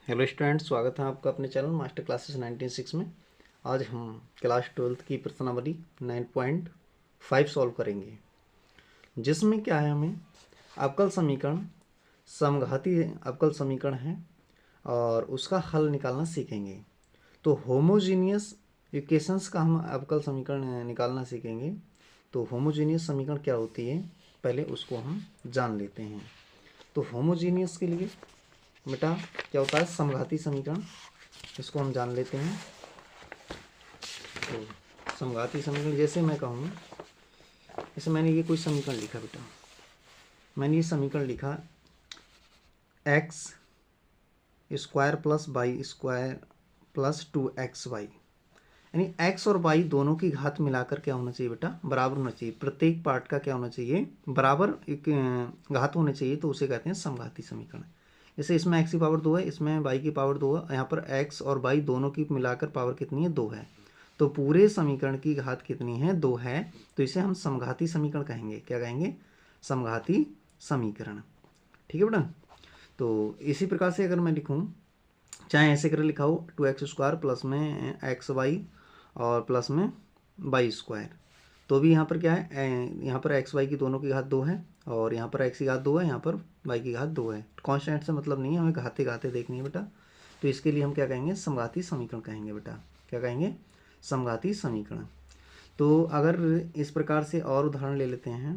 Hello student, स्वागत है आपका अपने चैनल मास्टर क्लासेस 96 में। आज हम क्लास 12th की प्रश्नावली 9.5 सॉल्व करेंगे, जिसमें क्या है, हमें अवकल समीकरण, समघाती अवकल समीकरण है और उसका हल निकालना सीखेंगे। तो होमोजीनियस इक्वेशंस का हम अवकल समीकरण निकालना सीखेंगे। तो होमोजीनियस समीकरण क्या होती है, पहले उसको हम जान लेते हैं। तो होमोजीनियस के लिए बेटा क्या होता है, समघाती समीकरण, इसको हम जान लेते हैं। तो समघाती समीकरण जैसे मैं कहूँ, जैसे मैंने ये कोई समीकरण लिखा बेटा, मैंने ये समीकरण लिखा x square plus y square plus 2xy, यानी एक्स और वाई दोनों की घात मिलाकर क्या होना चाहिए बेटा, बराबर होना चाहिए। प्रत्येक पार्ट का क्या होना चाहिए, बराबर एक घात होने चाहिए, तो उसे कहते हैं समघाती समीकरण। जैसे इसमें x की पावर 2 है, इसमें y की पावर 2 है, यहाँ पर x और y दोनों की मिलाकर पावर कितनी है, 2 है। तो पूरे समीकरण की घात कितनी है, 2 है। तो इसे हम समघाती समीकरण कहेंगे। क्या कहेंगे, समघाती समीकरण। ठीक है बेटा। तो इसी प्रकार से अगर मैं लिखूँ, चाहे ऐसे कर लिखा हो 2x² प्लस में xy और प्लस में वाई स्क्वायर, तो भी यहाँ पर क्या है, यहाँ पर एक्स वाई की दोनों की घात 2 है और यहाँ पर x की घात 2 है, यहाँ पर y की घात 2 है। कांस्टेंट से मतलब नहीं है, हमें घाते घाते देखनी है बेटा। तो इसके लिए हम क्या कहेंगे, समघाती समीकरण कहेंगे बेटा। क्या कहेंगे, समघाती समीकरण। तो अगर इस प्रकार से और उदाहरण ले लेते हैं,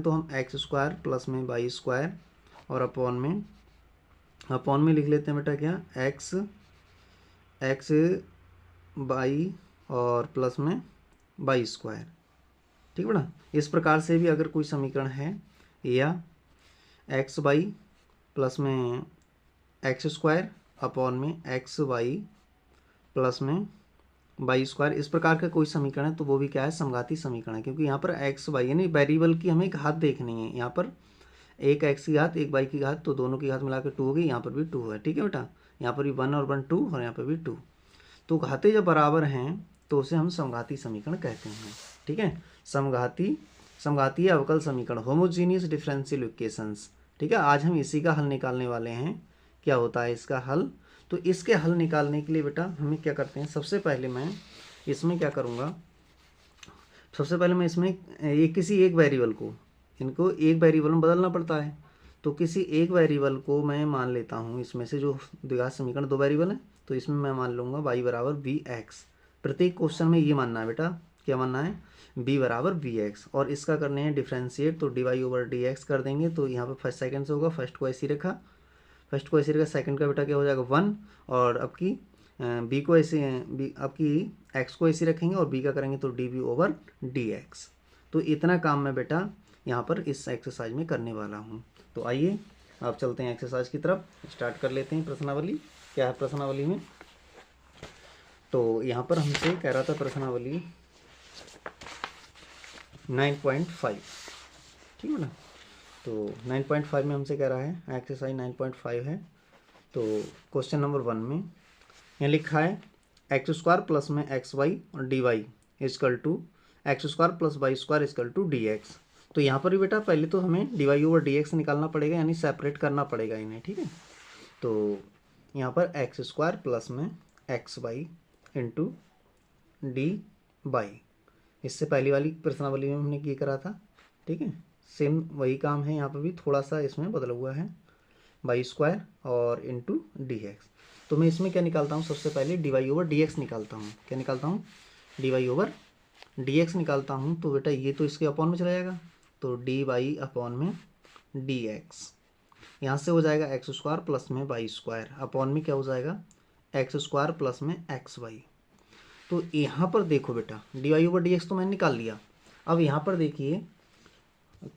तो हम x² प्लस में वाई स्क्वायर और अपॉन में लिख लेते हैं बेटा क्या, एक्स वाई और प्लस में वाई स्क्वायर। ठीक है बेटा। इस प्रकार से भी अगर कोई समीकरण है, या एक्स वाई प्लस में एक्स स्क्वायर अपॉन में एक्स वाई प्लस में वाई स्क्वायर, इस प्रकार का कोई समीकरण है, तो वो भी क्या है, समघाती समीकरण है। क्योंकि यहाँ पर एक्स वाई यानी वेरिएबल की हमें घात देखनी है। यहाँ पर एक एक्स की घात एक वाई की घात, तो दोनों की घात मिलाकर 2 हो गई, यहाँ पर भी 2 है। ठीक है बेटा, यहाँ पर भी 1 और 1 2 और यहाँ पर भी 2। तो घाते जब बराबर हैं तो उसे हम समघाती समीकरण कहते हैं। ठीक है, समघातीय अवकल समीकरण, होमोजीनियस डिफरेंशियल इक्वेशंस। ठीक है, आज हम इसी का हल निकालने वाले हैं। क्या होता है इसका हल, तो इसके हल निकालने के लिए बेटा हमें क्या करते हैं, सबसे पहले मैं इसमें क्या करूँगा, सबसे पहले मैं इसमें किसी एक वेरिएबल को, इनको एक वेरिएबल में बदलना पड़ता है। तो किसी एक वेरिएबल को मैं मान लेता हूँ, इसमें से जो द्विघात समीकरण 2 वेरिएबल है, तो इसमें मैं मान लूँगा y बराबर vx। प्रत्येक क्वेश्चन में ये मानना है बेटा, क्या मानना है, b बराबर vx। और इसका करने हैं डिफ्रेंशिएट, तो dy/dx कर देंगे। तो यहाँ पर फर्स्ट सेकंड से होगा, फर्स्ट को ऐसी रखा, सेकंड का बेटा क्या हो जाएगा 1, और अब की बी को ऐसे, बी आपकी एक्स को ऐसे रखेंगे और बी का करेंगे तो dv/dx। तो इतना काम मैं बेटा यहाँ पर इस एक्सरसाइज में करने वाला हूँ। तो आइए आप चलते हैं एक्सरसाइज की तरफ, स्टार्ट कर लेते हैं। प्रश्नावली क्या है प्रश्नावली में, तो यहाँ पर हमसे कह रहा था प्रश्नावली 9.5। ठीक है ना। तो 9.5 में हमसे कह रहा है, एक्सरसाइज 9.5 है। तो क्वेश्चन नंबर 1 में यहाँ लिखा है x² प्लस में xy और dy equal to x² plus y² equal to dx। तो यहाँ पर भी बेटा पहले तो हमें dy/dx निकालना पड़ेगा, यानी सेपरेट करना पड़ेगा इन्हें। ठीक है, तो यहाँ पर x² प्लस में xy इंटू dy, इससे पहली वाली प्रश्नावली में हमने ये करा था। ठीक है, सेम वही काम है, यहाँ पर भी थोड़ा सा इसमें बदला हुआ है, y² और इंटू dx। तो मैं इसमें क्या निकालता हूँ, सबसे पहले dy/dx निकालता हूँ। क्या निकालता हूँ, dy/dx निकालता हूँ। तो बेटा ये तो इसके अपॉन में चला जाएगा, तो dy अपॉन में dx, यहाँ से हो जाएगा x² प्लस में y² अपॉन में क्या हो जाएगा, x² प्लस में xy। तो यहाँ पर देखो बेटा dy/dx तो मैंने निकाल लिया। अब यहाँ पर देखिए,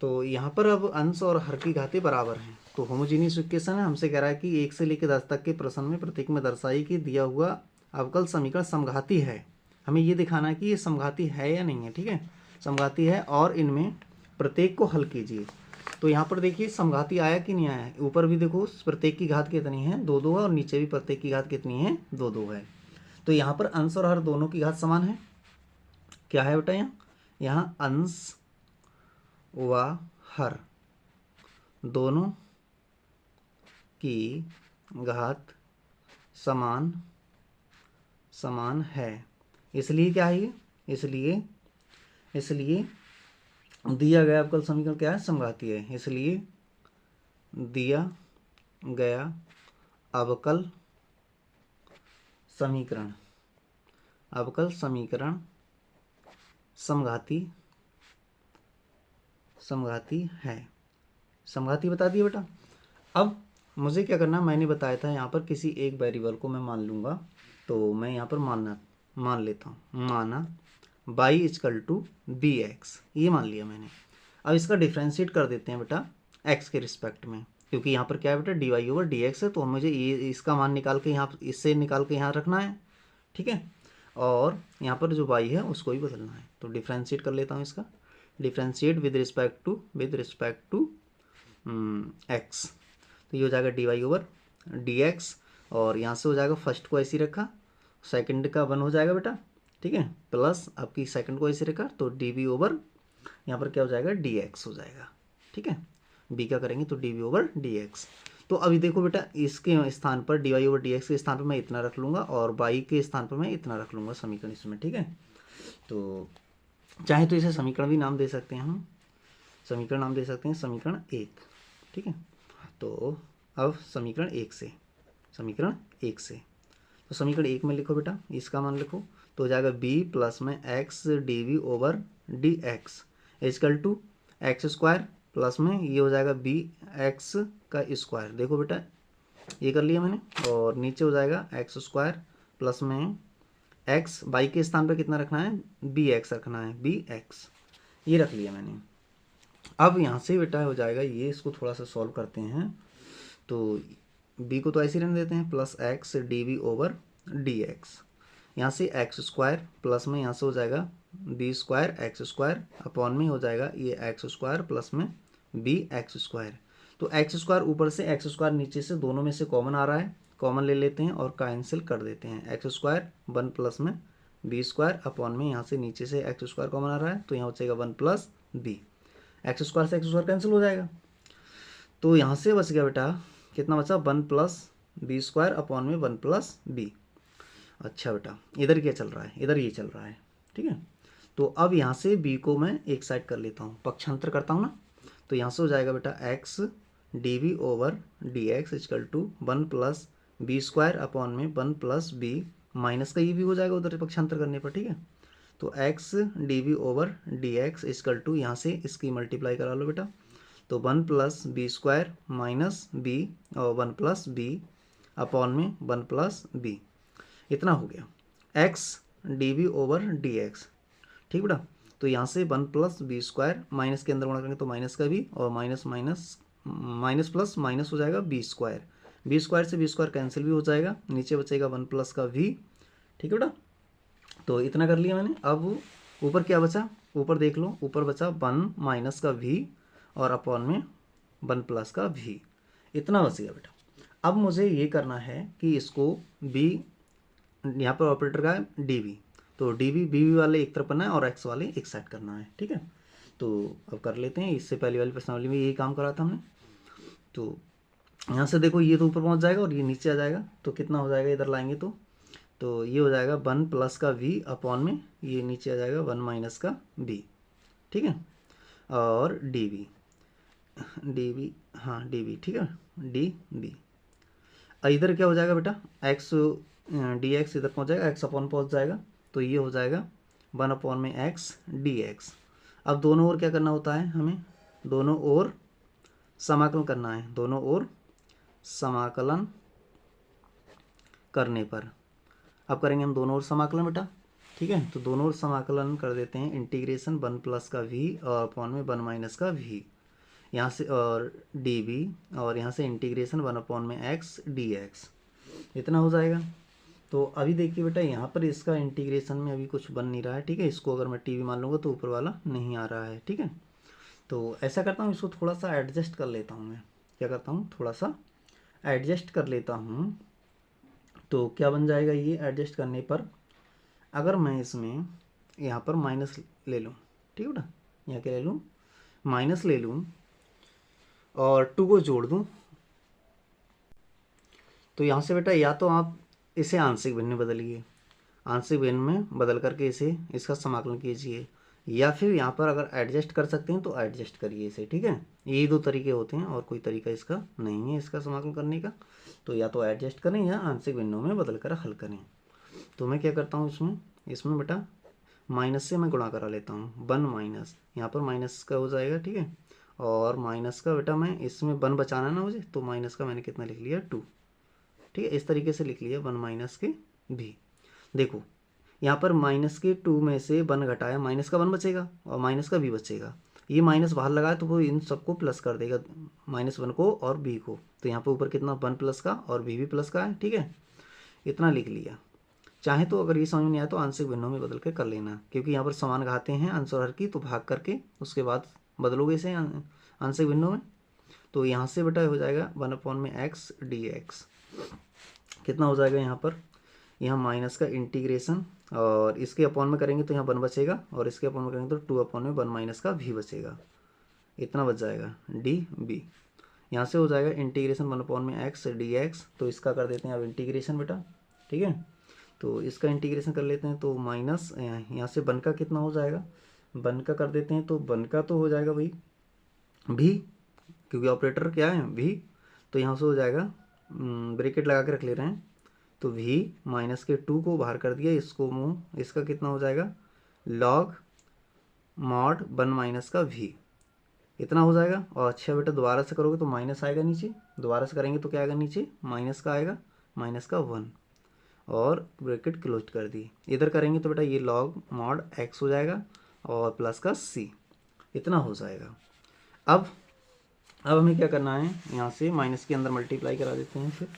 तो यहाँ पर अब अंश और हर की घातें बराबर हैं। तो होमोजीनियस इक्वेशन है, हमसे कह रहा है कि 1 से लेकर 10 तक के प्रश्न में प्रत्येक में दर्शाइए कि दिया हुआ अवकल समीकरण समघाती है। हमें ये दिखाना है कि ये समघाती है या नहीं है। ठीक है, समघाती है और इनमें प्रत्येक को हल कीजिए। तो यहाँ पर देखिए समघाती आया कि नहीं आया है, ऊपर भी देखो प्रत्येक की घात कितनी है, 2 2 है, और नीचे भी प्रत्येक की घात कितनी है, 2 2 है। तो यहाँ पर अंश और हर दोनों की घात समान है। क्या है बेटा, यहाँ अंश व हर दोनों की घात समान है। इसलिए क्या है ये, इसलिए दिया गया अवकल समीकरण क्या है, समघातीय है। इसलिए दिया गया अवकल समीकरण समघाती है। समघाती बता दिए बेटा। अब मुझे क्या करना है, मैंने बताया था यहाँ पर किसी एक वेरिएबल को मैं मान लूँगा, तो मैं यहाँ पर मान लेता हूँ, माना y equal to b x, ये मान लिया मैंने। अब इसका डिफ्रेंशिएट कर देते हैं बेटा x के रिस्पेक्ट में, क्योंकि यहाँ पर क्या है बेटा, dy ओवर dx है, तो मुझे ये इसका मान निकाल के यहाँ, इससे निकाल के यहाँ रखना है, ठीक है। और यहाँ पर जो y है उसको ही बदलना है, तो डिफ्रेंशिएट कर लेता हूँ इसका, differentiate with respect to x, तो ये हो जाएगा dy ओवर dx, और यहाँ से हो जाएगा फर्स्ट को ऐसे ही रखा, सेकंड का 1 हो जाएगा बेटा, ठीक है, प्लस आपकी सेकंड को ऐसे रखा, तो dv ओवर यहाँ पर क्या हो जाएगा, dx हो जाएगा, ठीक है। b क्या करेंगे, तो dv ओवर dx। तो अभी देखो बेटा, इसके स्थान पर dy ओवर dx के स्थान पर मैं इतना रख लूँगा, और y के स्थान पर मैं इतना रख लूँगा समीकरण इसमें, ठीक है। तो चाहे तो इसे समीकरण भी नाम दे सकते हैं हम, समीकरण नाम दे सकते हैं समीकरण 1, ठीक है। तो अब समीकरण 1 से तो समीकरण 1 में लिखो बेटा, इसका मान लिखो, तो हो जाएगा b प्लस में x dv over dx equal to x square plus में ये हो जाएगा बी एक्स का स्क्वायर। देखो बेटा ये कर लिया मैंने, और नीचे हो जाएगा एक्स स्क्वायर प्लस में एक्स, बाई के स्थान पर कितना रखना है, बी एक्स रखना है, बी एक्स, ये रख लिया मैंने। अब यहाँ से बेटा हो जाएगा ये, इसको थोड़ा सा सॉल्व करते हैं, तो b को तो ऐसे रहने देते हैं, plus x d v over d x, यहाँ से एक्स स्क्वायर प्लस में यहाँ से हो जाएगा b square x square upon में हो जाएगा ये एक्स स्क्वायर प्लस में बी एक्स स्क्वायर। तो एक्स स्क्वायर ऊपर से एक्स स्क्वायर नीचे से, दोनों में से कॉमन आ रहा है, कॉमन ले लेते हैं और कैंसिल कर देते हैं। एक्स स्क्वायर 1 प्लस में बी स्क्वायर अपॉन में यहाँ से नीचे से एक्स स्क्वायर कॉमन आ रहा है, तो यहाँ हो जाएगा 1 प्लस बी, एक्स स्क्वायर से एक्स स्क्वायर कैंसिल हो जाएगा, तो यहाँ से बच गया बेटा कितना बचा, 1 प्लस बी स्क्वायर अपॉन में 1 प्लस बी। अच्छा बेटा इधर क्या चल रहा है, इधर ये चल रहा है, ठीक है। तो अब यहाँ से b को मैं एक साइड कर लेता हूँ, पक्षांतर करता हूँ ना, तो यहाँ से हो जाएगा बेटा x d v over d x equal to 1 plus b square upon में 1 प्लस बी, माइनस का ये भी हो जाएगा उधर पक्षांतर करने पर, ठीक है। तो x d v over d x equal to यहाँ से इसकी मल्टीप्लाई करा लो बेटा, तो 1 plus b square minus b और 1 प्लस बी अपॉन में 1 प्लस बी, इतना हो गया x d v over d x, ठीक बेटा। तो यहाँ से 1 प्लस बी स्क्वायर, माइनस के अंदर गुणा करेंगे तो माइनस का भी, और माइनस प्लस माइनस हो जाएगा बी स्क्वायर, बी स्क्वायर से बी स्क्वायर कैंसिल भी हो जाएगा, नीचे बचेगा 1 प्लस का v, ठीक है बेटा। तो इतना कर लिया मैंने। अब ऊपर क्या बचा, ऊपर देख लो, ऊपर बचा 1 माइनस का v और अपॉन में 1 प्लस का v, इतना बच गया बेटा। अब मुझे ये करना है कि इसको b, यहाँ पर ऑपरेटर का है डी वी, तो डी वी बी वी वाले एक तरफ करना है और एक्स वाले एक साइड करना है, ठीक है। तो अब कर लेते हैं, इससे पहले वाली प्रश्नावली में यही काम करा था हमने। तो यहाँ से देखो ये तो ऊपर पहुँच जाएगा और ये नीचे आ जाएगा, तो कितना हो जाएगा इधर लाएंगे तो ये हो जाएगा 1 प्लस का v अपॉन में ये नीचे आ जाएगा 1 माइनस का b, ठीक है, और डी वी हाँ डी वी, ठीक है, डी बी। इधर क्या हो जाएगा बेटा, एक्स डी एक्स इधर पहुँच जाएगा, एक्स अपॉन पहुँच जाएगा, तो ये हो जाएगा 1 अपॉन में एक्स डी एक्स। अब दोनों ओर क्या करना होता है हमें, दोनों ओर समाकलन करना है, दोनों ओर समाकलन करने पर अब करेंगे हम दोनों ओर समाकलन बेटा, ठीक है। तो दोनों ओर समाकलन कर देते हैं, इंटीग्रेशन 1 प्लस का v और अपॉन में 1 माइनस का v, यहाँ से और डी वी, और यहाँ से इंटीग्रेशन 1 अपॉन में एक्स डी एक्स, इतना हो जाएगा। तो अभी देखिए बेटा यहाँ पर इसका इंटीग्रेशन में अभी कुछ बन नहीं रहा है, ठीक है। इसको अगर मैं टी वी मान लूँगा तो ऊपर वाला नहीं आ रहा है, ठीक है। तो ऐसा करता हूँ, इसको थोड़ा सा एडजस्ट कर लेता हूँ, मैं क्या करता हूँ, थोड़ा सा एडजस्ट कर लेता हूँ। तो क्या बन जाएगा ये, एडजस्ट करने पर अगर मैं इसमें यहाँ पर माइनस ले लूँ, ठीक है बेटा, यहाँ क्या ले लूँ, माइनस ले लूँ और 2 को जोड़ दूँ, तो यहाँ से बेटा या तो आप इसे आंशिक भिन्न में बदलिए, आंशिक भिन्न में बदल करके इसे इसका समाकलन कीजिए, या फिर यहाँ पर अगर एडजस्ट कर सकते हैं तो एडजस्ट करिए इसे, ठीक है। यही दो तरीके होते हैं और कोई तरीका इसका नहीं है इसका समाकलन करने का। तो या तो एडजस्ट करें या आंशिक भिन्नों में बदल कर हल करें। तो मैं क्या करता हूँ इसमें बेटा माइनस से मैं गुणा करा लेता हूँ, 1 माइनस, यहाँ पर माइनस का हो जाएगा, ठीक है। और माइनस का बेटा मैं इसमें 1 बचाना ना मुझे, तो माइनस का मैंने कितना लिख लिया 2, ठीक है। इस तरीके से लिख लिया 1 माइनस के भी। देखो यहाँ पर माइनस के 2 में से 1 घटाया, माइनस का 1 बचेगा और माइनस का भी बचेगा। ये माइनस बाहर लगाया तो वो इन सबको प्लस कर देगा, -1 को और b को। तो यहाँ पर ऊपर कितना 1 प्लस का और b भी प्लस का है, ठीक है। इतना लिख लिया। चाहे तो अगर ये समझ में नहीं आया तो आंशिक भिन्नों में बदल के कर लेना, क्योंकि यहाँ पर समान घाते हैं अंश और हर की, तो भाग करके उसके बाद बदलोगे इसे आंशिक भिन्नों में। तो यहाँ से बेटा हो जाएगा 1/x dx, कितना हो जाएगा यहाँ पर, यहाँ माइनस का इंटीग्रेशन, और इसके अपॉन में करेंगे तो यहाँ 1 बचेगा, और इसके अपॉन में करेंगे तो 2 अपॉन में 1 माइनस का भी बचेगा, इतना बच जाएगा db। यहाँ से हो जाएगा इंटीग्रेशन 1/x dx, तो इसका कर देते हैं अब इंटीग्रेशन बेटा, ठीक है। तो इसका इंटीग्रेशन कर लेते हैं, तो माइनस यहाँ से 1 का कितना हो जाएगा, 1 का कर देते हैं, तो 1 का तो हो जाएगा भाई भी, क्योंकि ऑपरेटर क्या है भी। तो यहाँ से हो जाएगा ब्रैकेट लगा के रख ले रहे हैं, तो v माइनस के 2 को बाहर कर दिया, इसको मुँह, इसका कितना हो जाएगा लॉग मॉड 1 माइनस का v, इतना हो जाएगा। और अच्छा बेटा दोबारा से करोगे तो माइनस आएगा नीचे, दोबारा से करेंगे तो क्या आएगा नीचे माइनस का आएगा, माइनस का 1, और ब्रैकेट क्लोज कर दी। इधर करेंगे तो बेटा ये लॉग मॉड x हो जाएगा और प्लस का c, इतना हो जाएगा। अब हमें क्या करना है, यहाँ से माइनस के अंदर मल्टीप्लाई करा देते हैं फिर।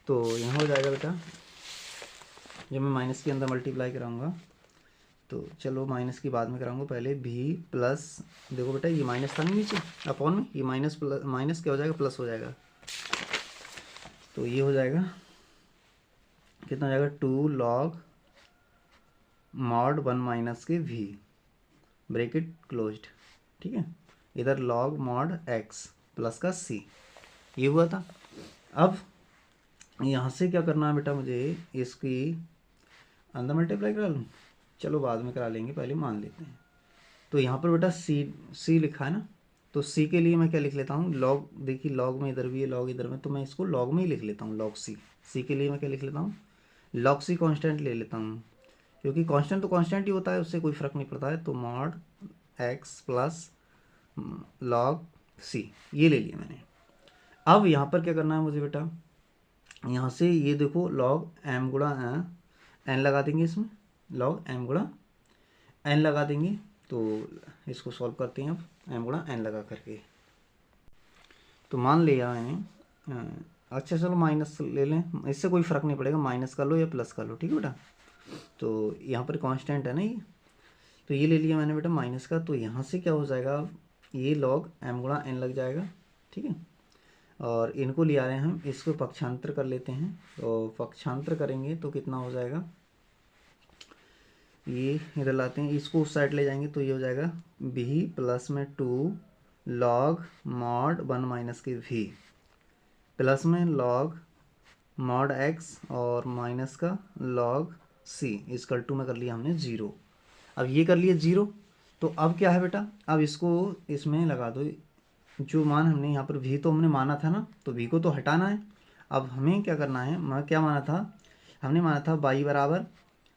तो यहाँ हो जाएगा बेटा, जब मैं माइनस के अंदर मल्टीप्लाई कराऊंगा, तो चलो माइनस की बाद में कराऊंगा, पहले भी प्लस, देखो बेटा ये माइनस था नहीं नीचे अपॉन में, ये माइनस प्लस माइनस क्या हो जाएगा प्लस हो जाएगा। तो ये हो जाएगा कितना हो जाएगा 2 लॉग मॉड 1 माइनस के v, ब्रैकेट क्लोज्ड, ठीक है। इधर लॉग मॉड x प्लस का c, ये हुआ था। अब यहाँ से क्या करना है बेटा, मुझे इसकी अंदर मल्टीप्लाई करा लूँ, चलो बाद में करा लेंगे, पहले मान लेते हैं। तो यहाँ पर बेटा c लिखा है ना, तो c के लिए मैं क्या लिख लेता हूँ लॉग, देखिए लॉग में इधर भी है लॉग इधर में, तो मैं इसको लॉग में ही लिख लेता हूँ लॉग c के लिए मैं क्या लिख लेता हूँ लॉग c कांस्टेंट ले लेता हूँ, क्योंकि कांस्टेंट तो कांस्टेंट ही होता है, उससे कोई फ़र्क नहीं पड़ता है। तो mod x plus log c ये ले लिया मैंने। अब यहाँ पर क्या करना है मुझे बेटा, यहाँ से ये देखो लॉग m गुणा n लगा देंगे, इसमें लॉग m गुणा n लगा देंगे। तो इसको सॉल्व करते हैं अब m गुणा n लगा करके। तो मान लिया मैंने, अच्छा चलो माइनस ले लें, इससे कोई फ़र्क नहीं पड़ेगा, माइनस कर लो या प्लस कर लो, ठीक है बेटा। तो यहाँ पर कांस्टेंट है ना ये, तो ये ले लिया मैंने बेटा माइनस का। तो यहाँ से क्या हो जाएगा, ये लॉग m गुणा n लग जाएगा, ठीक है। और इनको ले आ रहे हैं हम, इसको पक्षांतर कर लेते हैं। तो पक्षांतर करेंगे तो कितना हो जाएगा, ये इधर लाते हैं, इसको उस साइड ले जाएंगे तो ये हो जाएगा b प्लस में 2 लॉग मॉड 1 माइनस के v प्लस में लॉग मॉड x और माइनस का लॉग c इक्वल टू में कर लिया हमने 0। अब ये कर लिए 0, तो अब क्या है बेटा, अब इसको इसमें लगा दो, जो मान हमने यहाँ पर v तो हमने माना था ना, तो v को तो हटाना है। अब हमें क्या करना है, मैं क्या माना था, हमने माना था y बराबर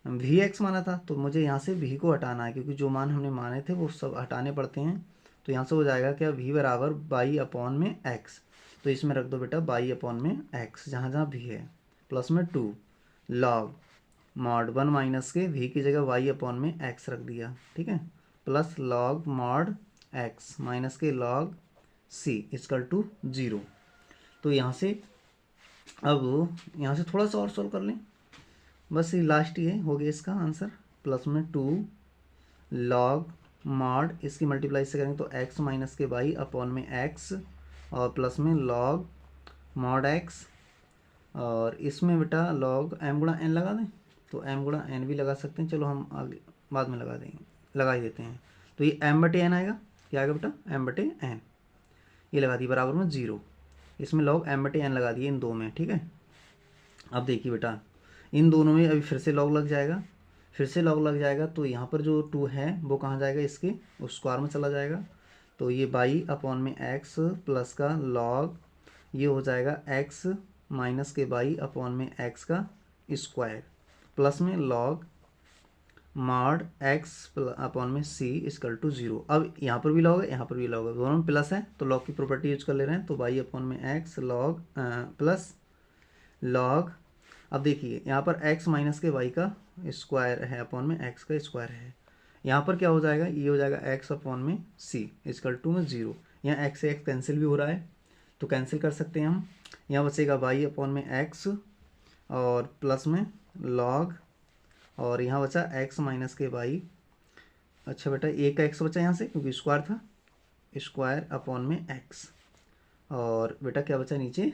vx माना था, तो मुझे यहाँ से v को हटाना है, क्योंकि जो मान हमने माने थे वो सब हटाने पड़ते हैं। तो यहाँ से हो जाएगा क्या, v बराबर y अपॉन में x, तो इसमें रख दो बेटा y अपॉन में x जहाँ जहाँ v है, प्लस में 2 लॉग मॉड 1 माइनस के v की जगह y अपॉन में x रख दिया, ठीक है, plus log mod x minus के लॉग c इक्वल टू 0। तो यहाँ से अब यहाँ से थोड़ा सा और सॉल्व कर लें, बस ये लास्ट ही है, हो गया इसका आंसर। प्लस में 2 लॉग मॉड, इसकी मल्टीप्लाई से करेंगे तो x माइनस के y अपॉन में x, और प्लस में लॉग मॉड x, और इसमें बेटा लॉग m गुणा n लगा दें, तो m गुणा n भी लगा सकते हैं, चलो हम आगे बाद में लगा देंगे, लगा ही देते हैं। तो ये m बटे n आएगा, क्या आएगा बेटा m बटे n, ये लगा दी बराबर में 0, इसमें log m/n लगा दिए इन दो में, ठीक है। अब देखिए बेटा, इन दोनों में अभी फिर से log लग जाएगा, फिर से log लग जाएगा, तो यहाँ पर जो 2 है वो कहाँ जाएगा, इसके उस स्क्वायर में चला जाएगा। तो ये बाई अपॉन में x प्लस का log, ये हो जाएगा x माइनस के बाई अपॉन में x का स्क्वायर प्लस में log मॉड x अपॉन में c इक्वल टू 0। अब यहाँ पर भी log है, यहाँ पर भी log है, दोनों में प्लस है तो log की प्रॉपर्टी यूज कर ले रहे हैं। तो बाई अपॉन में x log प्लस log, अब देखिए यहाँ पर x माइनस के y का स्क्वायर है अपॉन में x का स्क्वायर है। यहाँ पर क्या हो जाएगा, ये हो जाएगा x अपॉन में c इक्वल टू में 0। यहाँ x से x कैंसिल भी हो रहा है तो कैंसिल कर सकते हैं हम। यहाँ बचेगा y अपॉन में x और प्लस में log, और यहाँ बचा x माइनस के y। अच्छा बेटा, एक का x बचा यहाँ से क्योंकि स्क्वायर था, स्क्वायर अपॉन में x, और बेटा क्या बचा नीचे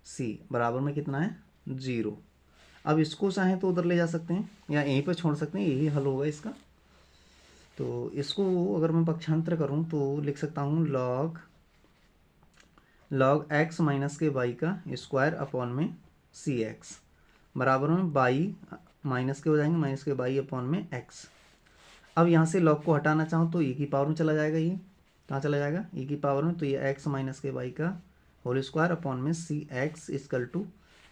c बराबर में कितना है 0। अब इसको चाहें तो उधर ले जा सकते हैं या यहीं पर छोड़ सकते हैं, यही हल होगा इसका। तो इसको अगर मैं पक्षांतर करूं तो लिख सकता हूं log x माइनस के y का स्क्वायर अपॉन में cx बराबर में बाई माइनस के हो जाएंगे, माइनस के बाई अपॉन में x। अब यहाँ से log को हटाना चाहूँ तो e की पावर में चला जाएगा, ये कहाँ चला जाएगा e की पावर में, तो ये x माइनस के y का होल स्क्वायर अपॉन में cx इक्वल टू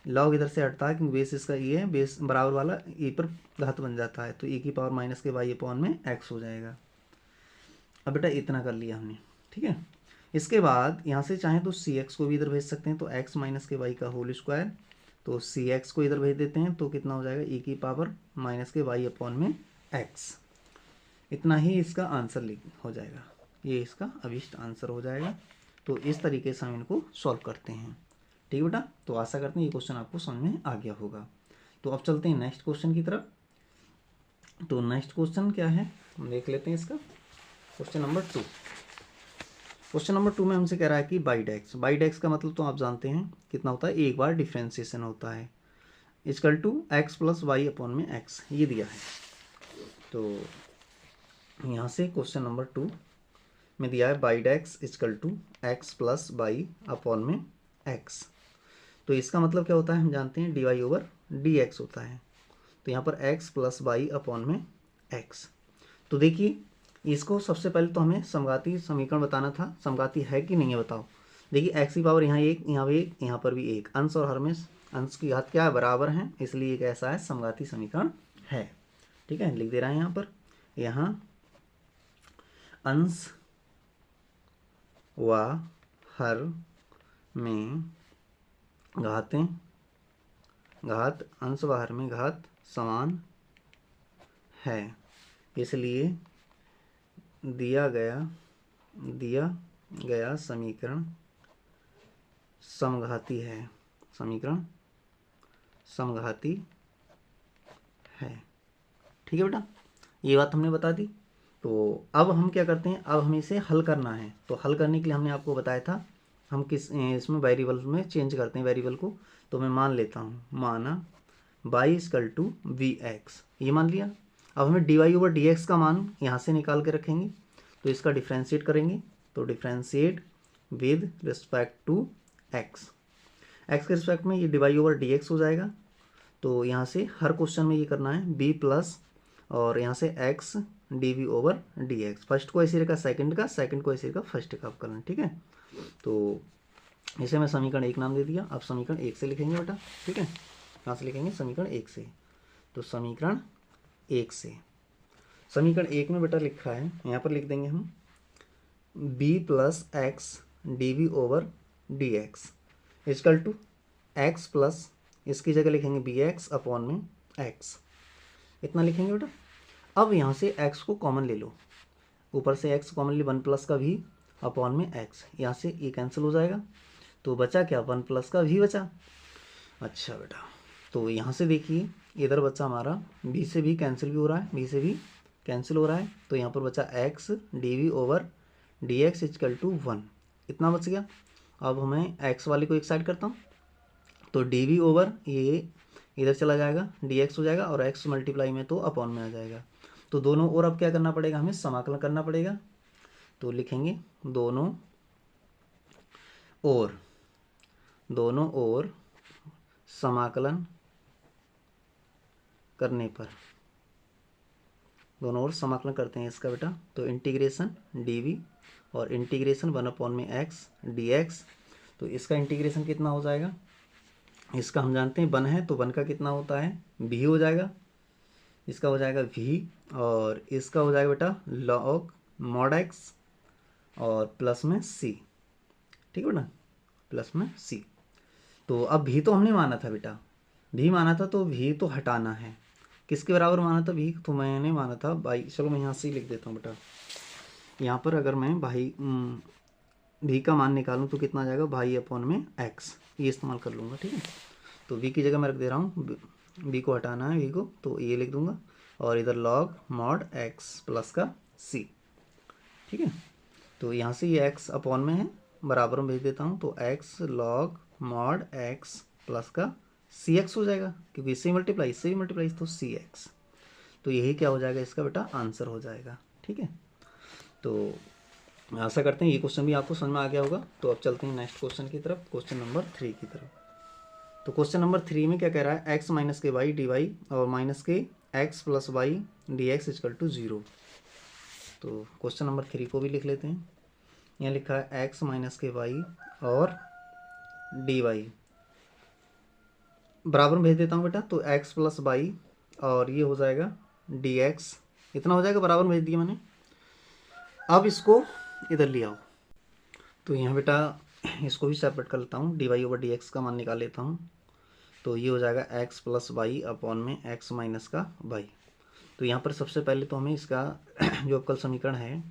log इधर से हटता है क्योंकि बेस इसका ये है, बेस बराबर वाला e पर घात बन जाता है, तो e की पावर माइनस के y अपॉन में x हो जाएगा। अब बेटा इतना कर लिया हमने, ठीक है। इसके बाद यहाँ से चाहें तो cx को भी इधर भेज सकते हैं, तो x माइनस के y का होल स्क्वायर, तो cx को इधर भेज देते हैं तो कितना हो जाएगा e की पावर माइनस के y अपॉन में x। इतना ही इसका आंसर हो जाएगा, ये इसका अभिष्ट आंसर हो जाएगा। तो इस तरीके से हम इनको सॉल्व करते हैं, ठीक है बेटा। तो आशा करते हैं ये क्वेश्चन आपको समझ में आ गया होगा। तो अब चलते हैं नेक्स्ट क्वेश्चन की तरफ। तो नेक्स्ट क्वेश्चन क्या है हम देख लेते हैं इसका। क्वेश्चन नंबर 2, क्वेश्चन नंबर 2 में हमसे कह रहा है कि बाई डेक्स, बाई डेक्स का मतलब तो आप जानते हैं कितना होता है, एक बार डिफ्रेंसिएशन होता है, equal to x plus y upon में एक्स, ये दिया है। तो यहाँ से क्वेश्चन नंबर 2 में दिया है y d x equal to x plus y upon में एक्स। तो इसका मतलब क्या होता है हम जानते हैं, d y over d x होता है। तो यहाँ पर एक्स प्लस वाई अपॉन में एक्स। तो देखिए इसको सबसे पहले तो हमें समघाती समीकरण बताना था, समघाती है कि नहीं है बताओ। देखिए एक्स की पावर यहाँ एक, यहाँ भी एक, यहाँ पर भी एक, अंश और हर में अंश की घात क्या है, बराबर है, इसलिए एक ऐसा है समघाती समीकरण है, ठीक है। लिख दे रहे हैं यहाँ पर, यहाँ अंश व हर में घातें, घात अंश व हर में घात समान है, इसलिए दिया गया समीकरण समघाती है, समीकरण समघाती है, ठीक है बेटा। ये बात हमने बता दी। तो अब हम क्या करते हैं, अब हमें इसे हल करना है। तो हल करने के लिए हमने आपको बताया था हम किस इसमें वेरिएबल में चेंज करते हैं वेरिएबल को। तो मैं मान लेता हूँ, माना y equal to v x, ये मान लिया। अब हमें d y over d x का मान यहाँ से निकाल के रखेंगे, तो इसका डिफ्रेंशिएट करेंगे। तो differentiate with respect to x, x के रिस्पेक्ट में ये d y over d x हो जाएगा। तो यहाँ से हर क्वेश्चन में ये करना है बी प्लस और यहाँ से x d v over d x, first को ऐसे रखा सेकंड का, सेकंड को ऐसे रखा फर्स्ट का करना, ठीक है। तो इसे मैं समीकरण 1 नाम दे दिया। अब समीकरण 1 से लिखेंगे बेटा, ठीक है। कहाँ से लिखेंगे, समीकरण 1 से। तो समीकरण 1 से, समीकरण 1 में बेटा लिखा है, यहाँ पर लिख देंगे हम b plus x d v over d x equal to x plus, इसकी जगह लिखेंगे बी एक्स अपॉन में एक्स, इतना लिखेंगे बेटा। अब यहाँ से x को कॉमन ले लो, ऊपर से x कॉमन ले, 1 प्लस का v अपॉन में x, यहाँ से ये कैंसिल हो जाएगा। तो बचा क्या, 1 प्लस का v बचा। अच्छा बेटा, तो यहाँ से देखिए इधर बचा हमारा b से v कैंसिल भी हो रहा है, b से v कैंसिल हो रहा है, तो यहाँ पर बचा x d v over d x equal to 1, इतना बच गया। अब हमें x वाले को एक साइड करता हूँ, तो डी वी ओवर ये इधर चला जाएगा, डी एक्स हो जाएगा, और x मल्टीप्लाई में तो अपॉन में आ जाएगा। तो दोनों और अब क्या करना पड़ेगा, हमें समाकलन करना पड़ेगा। तो लिखेंगे दोनों ओर, दोनों ओर समाकलन करने पर, दोनों ओर समाकलन करते हैं इसका बेटा, तो इंटीग्रेशन डी और इंटीग्रेशन 1/x dx। तो इसका इंटीग्रेशन कितना हो जाएगा, इसका हम जानते हैं 1 है, तो 1 का कितना होता है v हो जाएगा, इसका हो जाएगा v, और इसका हो जाएगा बेटा log mod x और प्लस में c, ठीक है बेटा, प्लस में c। तो अब v तो हमने माना था बेटा, v माना था, तो v तो हटाना है, किसके बराबर माना था v, तो मैंने माना था भाई, चलो मैं यहाँ से लिख देता हूँ बेटा, यहाँ पर अगर मैं भाई v का मान निकालूँ तो कितना आ जाएगा, भाई अपॉन में x, ये इस्तेमाल कर लूँगा, ठीक है। तो v की जगह मैं रख दे रहा हूँ, v को हटाना है v को, तो ये लिख दूँगा, और इधर log mod x प्लस का c, ठीक है। तो यहाँ से ये x अपॉन में है, बराबर में भेज देता हूँ, तो x log mod x plus का cx हो जाएगा, क्योंकि इससे मल्टीप्लाई तो cx। तो यही क्या हो जाएगा, इसका बेटा आंसर हो जाएगा, ठीक है। तो आशा करते हैं ये क्वेश्चन भी आपको समझ में आ गया होगा। तो अब चलते हैं नेक्स्ट क्वेश्चन की तरफ, क्वेश्चन नंबर 3 की तरफ। तो क्वेश्चन नंबर 3 में क्या कह रहा है, x माइनस के वाई डी वाई और माइनस के x plus y d x equal to 0। तो क्वेश्चन नंबर 3 को भी लिख लेते हैं। यहाँ लिखा है x माइनस के वाई और डी वाई, बराबर में भेज देता हूँ बेटा, तो x प्लस वाई और ये हो जाएगा डी एक्स, इतना हो जाएगा, बराबर में भेज दिया मैंने। अब इसको इधर ले आओ, तो यहाँ बेटा इसको भी सेपरेट कर लेता हूँ, d y over d x का मान निकाल लेता हूँ। तो ये हो जाएगा x प्लस वाई अपॉन में x माइनस का वाई। तो यहाँ पर सबसे पहले तो हमें इसका जो अवकल समीकरण है,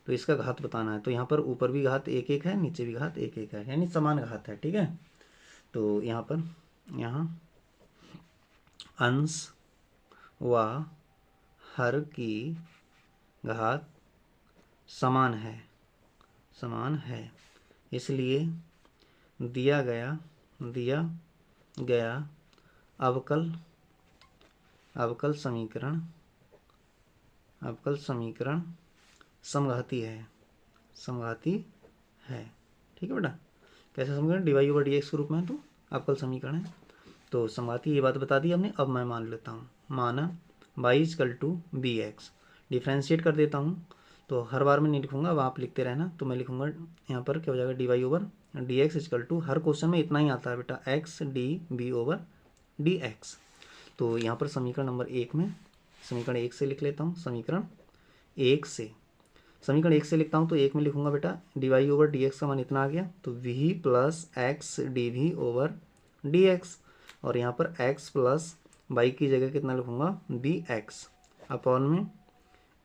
तो इसका घात बताना है। तो यहाँ पर ऊपर भी घात 1 है, नीचे भी घात 1 है, यानी समान घात है, ठीक है। तो यहाँ पर अंश व हर की घात समान है, इसलिए दिया गया अवकल समीकरण समघाती है, ठीक है बेटा। कैसा समीकरण, d y over d x के रूप में है, तो अवकल समीकरण है, तो समघाती, ये बात बता दी हमने। अब मैं मान लेता हूँ, माना y equal to b x, differentiate कर देता हूँ। तो हर बार मैं नहीं लिखूंगा, अब आप लिखते रहना। तो मैं लिखूंगा यहाँ पर क्या हो जाएगा, d y over d x equal to, हर क्वेश्चन में इतना ही आता है बेटा, x d b over d x. तो यहाँ पर समीकरण नंबर 1 में, समीकरण 1 से लिख लेता हूँ, समीकरण 1 से लिखता हूँ। तो 1 में लिखूंगा बेटा, d y over d x का मान इतना आ गया, तो v plus x d v over d x, और यहाँ पर x प्लस वाई की जगह कितना लिखूंगा, बी एक्स अपॉन में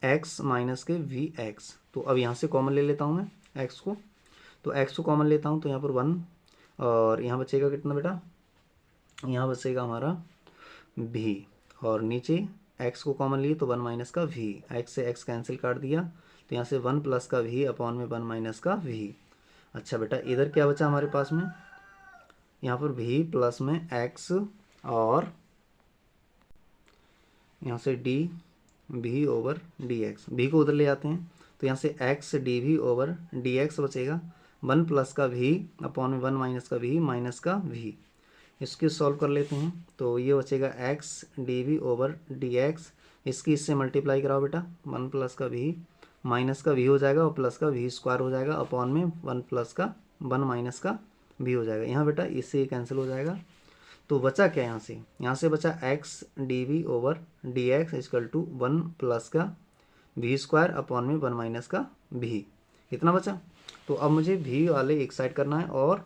x माइनस के वी एक्स। तो अब यहाँ से कॉमन ले लेता हूँ मैं x को, तो x को कॉमन लेता हूँ, तो यहाँ पर 1, और यहाँ बचेगा कितना बेटा, यहाँ बचेगा हमारा v, और नीचे x को कॉमन लिए तो 1 माइनस का v, x से x कैंसिल काट दिया, तो यहाँ से 1 प्लस का v अपॉन में 1 माइनस का v। अच्छा बेटा, इधर क्या बचा हमारे पास में, यहाँ पर v प्लस में x, और यहाँ से d v over d x, v को उधर ले जाते हैं, तो यहाँ से x d v over d x बचेगा, 1 प्लस का v अपॉन में 1 माइनस का v माइनस का v। इसकी सॉल्व कर लेते हैं, तो ये बचेगा x d v over d x, इसकी इससे मल्टीप्लाई कराओ बेटा, 1 प्लस का v माइनस का v हो जाएगा, और प्लस का v स्क्वायर हो जाएगा, अपॉन में 1 प्लस का 1 माइनस का v हो जाएगा। यहाँ बेटा इससे कैंसिल हो जाएगा, तो बचा क्या यहाँ से बचा x d v over d x equal to 1 plus का v स्क्वायर अपॉन में 1 माइनस का v, इतना बचा। तो अब मुझे v वाले एक साइड करना है और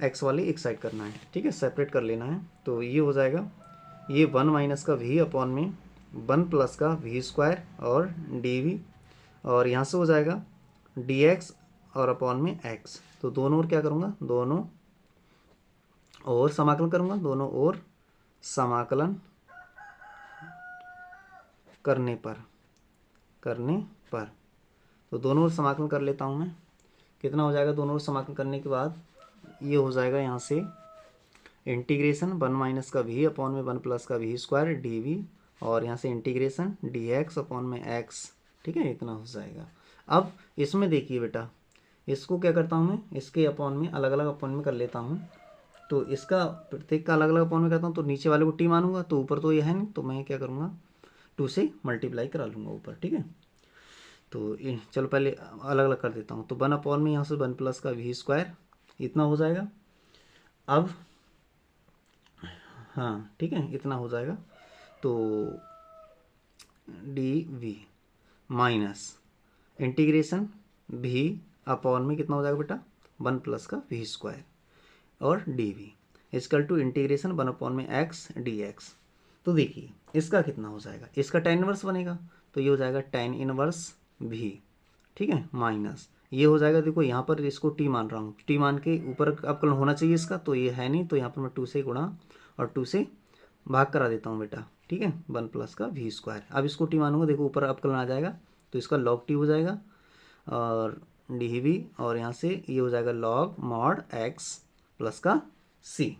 x वाले एक साइड करना है, ठीक है, सेपरेट कर लेना है। तो ये हो जाएगा, ये 1 माइनस का v अपॉन में 1 प्लस का v स्क्वायर और डी, और यहाँ से हो जाएगा dx और अपॉन में x। तो दोनों ओर क्या करूँगा, दोनों ओर समाकलन करूँगा, दोनों ओर समाकलन करने पर तो दोनों ओर समाकलन कर लेता हूँ मैं, कितना हो जाएगा, दोनों ओर समाकलन करने के बाद ये हो जाएगा यहाँ से इंटीग्रेशन 1 माइनस का v अपॉन में 1 प्लस का v स्क्वायर डी वी, और यहाँ से इंटीग्रेशन डी एक्स अपॉन में x, ठीक है, इतना हो जाएगा। अब इसमें देखिए बेटा, इसको क्या करता हूँ मैं, इसके अपॉन में अलग अलग अपॉन में कर लेता हूँ। तो इसका प्रत्येक का अलग अलग अपॉन में करता हूँ, तो नीचे वाले को टी मानूंगा, तो ऊपर तो ये है नहीं, तो मैं क्या करूँगा 2 से मल्टीप्लाई करा लूँगा ऊपर, ठीक है। तो चलो पहले अलग अलग कर देता हूँ। तो 1 अपॉन में यहाँ से 1 प्लस का वी स्क्वायर इतना हो जाएगा। अब हाँ ठीक है, इतना हो जाएगा। तो डी वी माइनस इंटीग्रेशन भी अपॉन में कितना हो जाएगा बेटा 1 प्लस का वी स्क्वायर और d v equal to integration 1 upon में एक्स डी एक्स। तो देखिए इसका कितना हो जाएगा, इसका tan इनवर्स बनेगा, तो ये हो जाएगा tan इनवर्स भी, ठीक है, माइनस ये हो जाएगा। देखो यहाँ पर इसको टी मान रहा हूँ, टी मान के ऊपर अवकलन होना चाहिए इसका, तो ये है नहीं, तो यहाँ पर मैं 2 से गुणा और 2 से भाग करा देता हूँ बेटा, ठीक है, 1 प्लस का वी स्क्वायर। अब इसको टी मानूंगा, देखो ऊपर अवकलन आ जाएगा, तो इसका लॉग टी हो जाएगा और डी वी, और यहाँ से ये हो जाएगा लॉग मॉड एक्स प्लस का सी।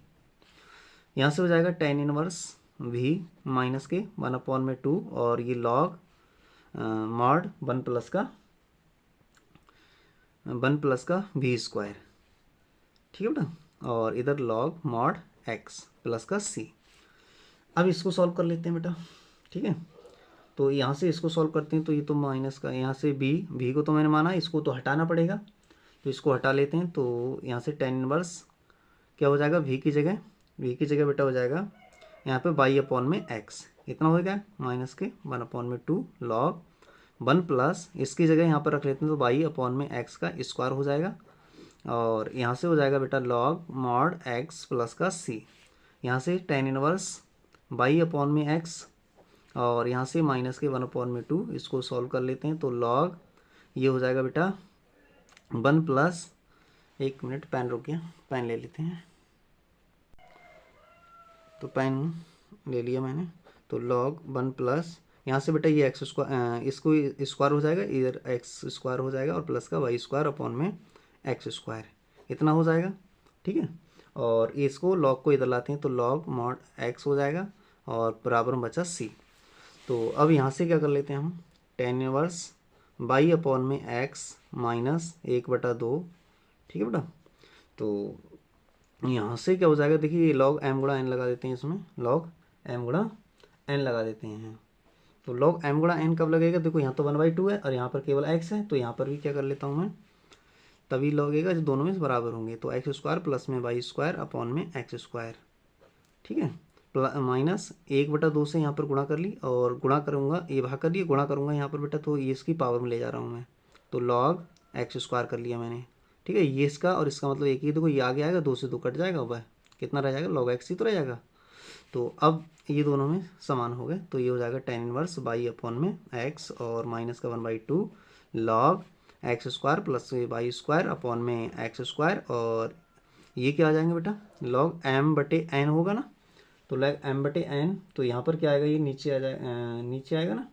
यहाँ से हो जाएगा tan इनवर्स भी माइनस के 1 अपॉन में 2 और ये लॉग मॉड 1 प्लस का वी स्क्वायर, ठीक है बेटा, और इधर लॉग मॉड एक्स प्लस का सी। अब इसको सॉल्व कर लेते हैं बेटा, ठीक है। तो यहाँ से इसको सॉल्व करते हैं, तो ये तो माइनस का यहाँ से भी को तो मैंने माना, इसको तो हटाना पड़ेगा, तो इसको हटा लेते हैं। तो यहाँ से tan इनवर्स क्या हो जाएगा, वी की जगह बेटा हो जाएगा यहाँ पे बाई अपॉन में एक्स, इतना हो गया माइनस के 1 अपॉन में 2 लॉग 1 प्लस इसकी जगह यहाँ पर रख लेते हैं, तो बाई अपॉन में एक्स का स्क्वायर हो जाएगा, और यहाँ से हो जाएगा बेटा लॉग मॉड एक्स प्लस का सी। यहाँ से tan इनवर्स बाई अपॉन में एक्स और यहाँ से माइनस के 1 अपॉन में 2, इसको सॉल्व कर लेते हैं। तो लॉग ये हो जाएगा बेटा 1 प्लस, एक मिनट पेन रुक गया, पेन ले लेते हैं। तो पेन ले लिया मैंने। तो लॉग 1 प्लस यहाँ से बेटा ये एक्स स्क्वायर, इसको स्क्वायर हो जाएगा, इधर एक्स स्क्वायर हो जाएगा और प्लस का वाई स्क्वायर अपॉन में एक्स स्क्वायर, इतना हो जाएगा, ठीक है। और इसको लॉग को इधर लाते हैं, तो लॉग मॉड एक्स हो जाएगा और बराबर में बचा सी। तो अब यहाँ से क्या कर लेते हैं हम, tan इनवर्स बाई अपॉन में एक्स माइनस 1/2, ठीक है बेटा। तो यहाँ से क्या हो जाएगा, देखिए लॉग एम गुणा एन लगा देते हैं, इसमें लॉग एम गुणा एन लगा देते हैं। तो लॉग एम गुणा एन कब लगेगा, देखो यहाँ तो 1/2 है और यहाँ पर केवल एक्स है, तो यहाँ पर भी क्या कर लेता हूँ मैं, तभी लगेगा जब दोनों में बराबर होंगे। तो एक्स स्क्वायर प्लस में वाई स्क्वायर अपॉन में एक्स स्क्वायर, ठीक है, माइनस 1/2 से यहाँ पर गुणा कर ली और गुणा करूँगा, ये भाग कर लिया, गुणा करूँगा यहाँ पर बेटा, तो ये इसकी पावर में ले जा रहा हूँ मैं, तो लॉग एक्स स्क्वायर कर लिया मैंने, ठीक है। ये इसका और इसका मतलब एक ही, देखो ये आगे आएगा, 2 से 2 कट जाएगा, वह कितना रह जाएगा, लॉग एक्स ही तो रह जाएगा। तो अब ये दोनों में समान हो गए, तो ये हो जाएगा tan इनवर्स बाई अपॉन में एक्स और माइनस का 1/2 log x square plus y square upon में एक्स स्क्वायर, और ये क्या आ जाएंगे बेटा लॉग एम बटे एन होगा ना, तो लॉग एम बटे एन, तो यहाँ पर क्या आएगा, ये नीचे आ जाए, नीचे आएगा ना,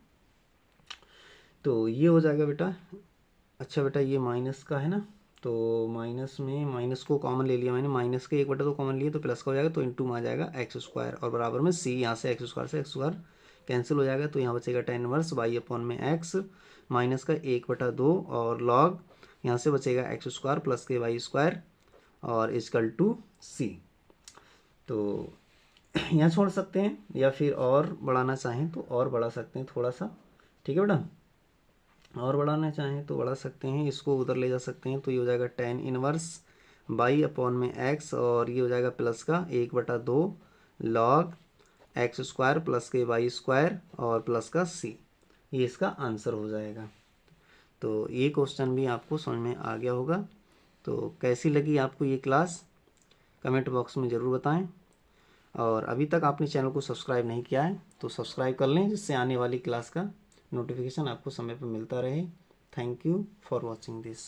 तो ये हो जाएगा बेटा, अच्छा बेटा ये माइनस का है ना, तो माइनस में माइनस को कॉमन ले लिया मैंने, माइनस के 1/2 कॉमन लिए तो प्लस का हो जाएगा, तो इंटू में आ जाएगा एक्स स्क्वायर और बराबर में सी। यहाँ से एक्स स्क्वायर कैंसिल हो जाएगा, तो यहाँ बचेगा tan इनवर्स बाई अपॉन में एक्स माइनस का 1/2 और लॉग यहाँ से बचेगा एक्स स्क्वायर प्लस के वाई स्क्वायर और इजकल टू सी। तो यहाँ छोड़ सकते हैं या फिर और बढ़ाना चाहें तो और बढ़ा सकते हैं थोड़ा सा, ठीक है बेटा, और बढ़ाना चाहें तो बढ़ा सकते हैं, इसको उधर ले जा सकते हैं। तो ये हो जाएगा tan इनवर्स बाई अपॉन में एक्स और ये हो जाएगा प्लस का 1/2 लॉग एक्स स्क्वायर प्लस के वाई स्क्वायर और प्लस का सी, ये इसका आंसर हो जाएगा। तो ये क्वेश्चन भी आपको समझ में आ गया होगा। तो कैसी लगी आपको ये क्लास, कमेंट बॉक्स में ज़रूर बताएं, और अभी तक आपने चैनल को सब्सक्राइब नहीं किया है तो सब्सक्राइब कर लें, जिससे आने वाली क्लास का नोटिफिकेशन आपको समय पर मिलता रहे। Thank you for watching this.